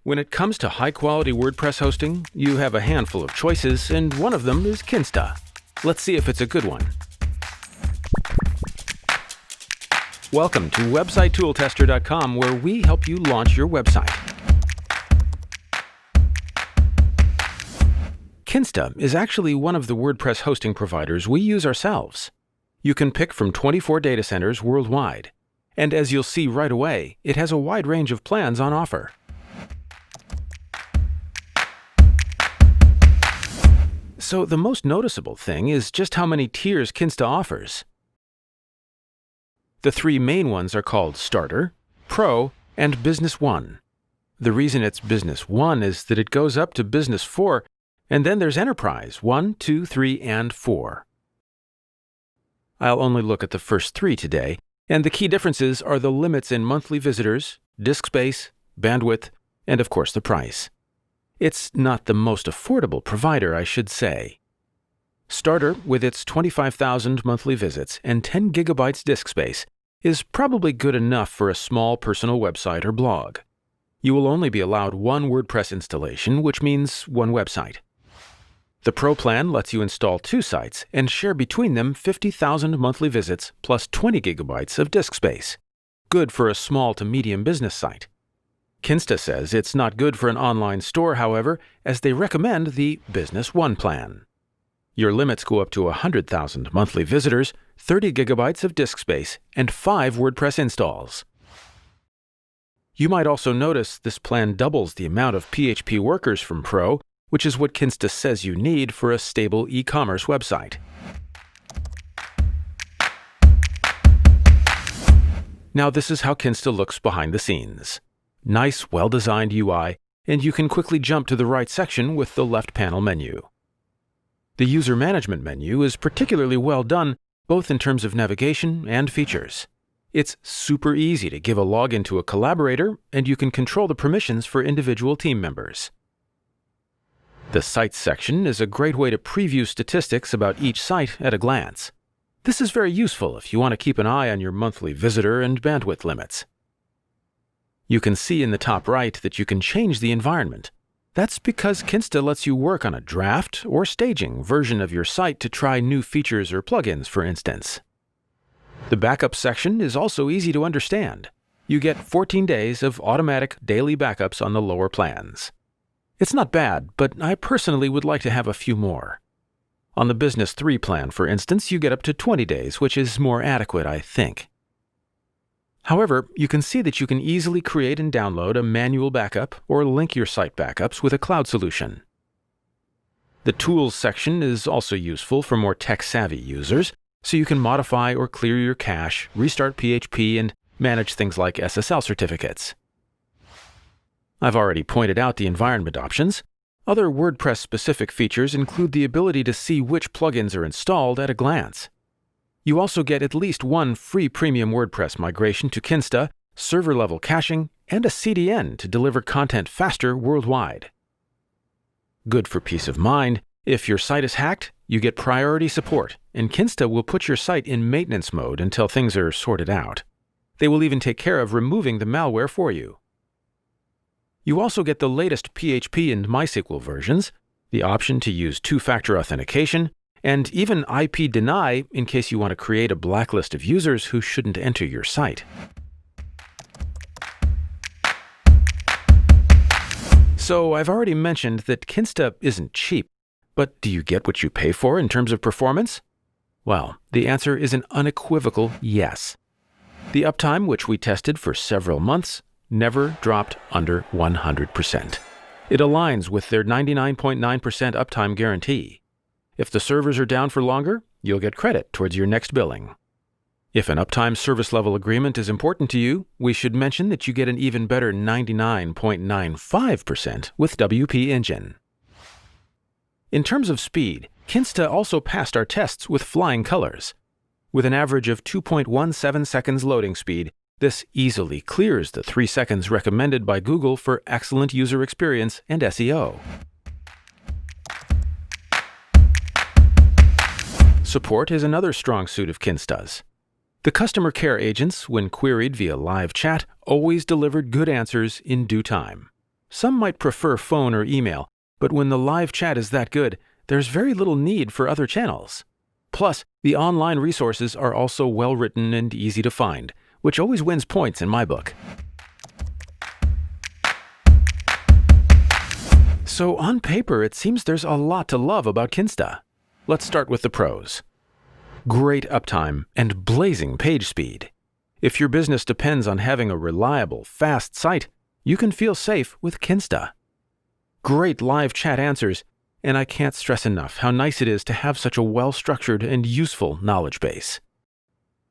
When it comes to high-quality WordPress hosting, you have a handful of choices, and one of them is Kinsta. Let's see if it's a good one. Welcome to WebsiteToolTester.com, where we help you launch your website. Kinsta is actually one of the WordPress hosting providers we use ourselves. You can pick from 24 data centers worldwide, and as you'll see right away, it has a wide range of plans on offer. So the most noticeable thing is just how many tiers Kinsta offers. The three main ones are called Starter, Pro, and Business 1. The reason it's Business 1 is that it goes up to Business 4, and then there's Enterprise 1, 2, 3, and 4. I'll only look at the first three today, and the key differences are the limits in monthly visitors, disk space, bandwidth, and of course the price. It's not the most affordable provider, I should say. Starter, with its 25,000 monthly visits and 10 gigabytes disk space, is probably good enough for a small personal website or blog. You will only be allowed one WordPress installation, which means one website. The Pro plan lets you install 2 sites and share between them 50,000 monthly visits plus 20 gigabytes of disk space. Good for a small to medium business site. Kinsta says it's not good for an online store, however, as they recommend the Business 1 plan. Your limits go up to 100,000 monthly visitors, 30 gigabytes of disk space, and 5 WordPress installs. You might also notice this plan doubles the amount of PHP workers from Pro, which is what Kinsta says you need for a stable e-commerce website. Now this is how Kinsta looks behind the scenes. Nice, well-designed UI, and you can quickly jump to the right section with the left panel menu. The user management menu is particularly well done, both in terms of navigation and features. It's super easy to give a login to a collaborator, and you can control the permissions for individual team members. The Sites section is a great way to preview statistics about each site at a glance. This is very useful if you want to keep an eye on your monthly visitor and bandwidth limits. You can see in the top right that you can change the environment. That's because Kinsta lets you work on a draft or staging version of your site to try new features or plugins, for instance. The backup section is also easy to understand. You get 14 days of automatic daily backups on the lower plans. It's not bad, but I personally would like to have a few more. On the Business 3 plan, for instance, you get up to 20 days, which is more adequate, I think. However, you can see that you can easily create and download a manual backup or link your site backups with a cloud solution. The Tools section is also useful for more tech-savvy users, so you can modify or clear your cache, restart PHP, and manage things like SSL certificates. I've already pointed out the environment options. Other WordPress-specific features include the ability to see which plugins are installed at a glance. You also get at least one free premium WordPress migration to Kinsta, server-level caching, and a CDN to deliver content faster worldwide. Good for peace of mind, if your site is hacked, you get priority support, and Kinsta will put your site in maintenance mode until things are sorted out. They will even take care of removing the malware for you. You also get the latest PHP and MySQL versions, the option to use two-factor authentication, and even IP deny in case you want to create a blacklist of users who shouldn't enter your site. So I've already mentioned that Kinsta isn't cheap, but do you get what you pay for in terms of performance? Well, the answer is an unequivocal yes. The uptime, which we tested for several months, never dropped under 100%. It aligns with their 99.9% uptime guarantee. If the servers are down for longer, you'll get credit towards your next billing. If an uptime service level agreement is important to you, we should mention that you get an even better 99.95% with WP Engine. In terms of speed, Kinsta also passed our tests with flying colors. With an average of 2.17 seconds loading speed, this easily clears the 3 seconds recommended by Google for excellent user experience and SEO. Support is another strong suit of Kinsta's. The customer care agents, when queried via live chat, always delivered good answers in due time. Some might prefer phone or email, but when the live chat is that good, there's very little need for other channels. Plus, the online resources are also well written and easy to find, which always wins points in my book. So on paper, it seems there's a lot to love about Kinsta. Let's start with the pros. Great uptime and blazing page speed. If your business depends on having a reliable, fast site, you can feel safe with Kinsta. Great live chat answers, and I can't stress enough how nice it is to have such a well-structured and useful knowledge base.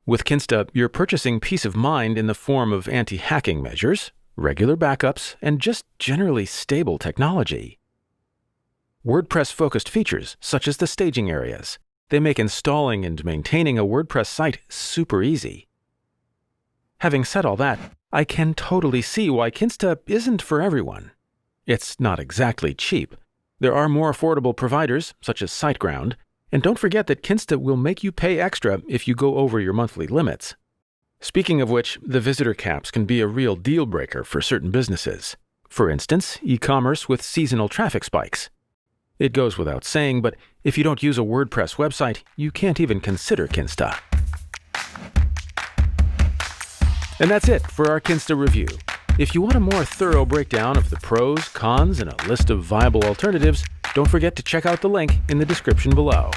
With Kinsta, you're purchasing peace of mind in the form of anti-hacking measures, regular backups, and just generally stable technology. WordPress-focused features, such as the staging areas. They make installing and maintaining a WordPress site super easy. Having said all that, I can totally see why Kinsta isn't for everyone. It's not exactly cheap. There are more affordable providers, such as SiteGround, and don't forget that Kinsta will make you pay extra if you go over your monthly limits. Speaking of which, the visitor caps can be a real deal breaker for certain businesses. For instance, e-commerce with seasonal traffic spikes. It goes without saying, but if you don't use a WordPress website, you can't even consider Kinsta. And that's it for our Kinsta review. If you want a more thorough breakdown of the pros, cons, and a list of viable alternatives, don't forget to check out the link in the description below.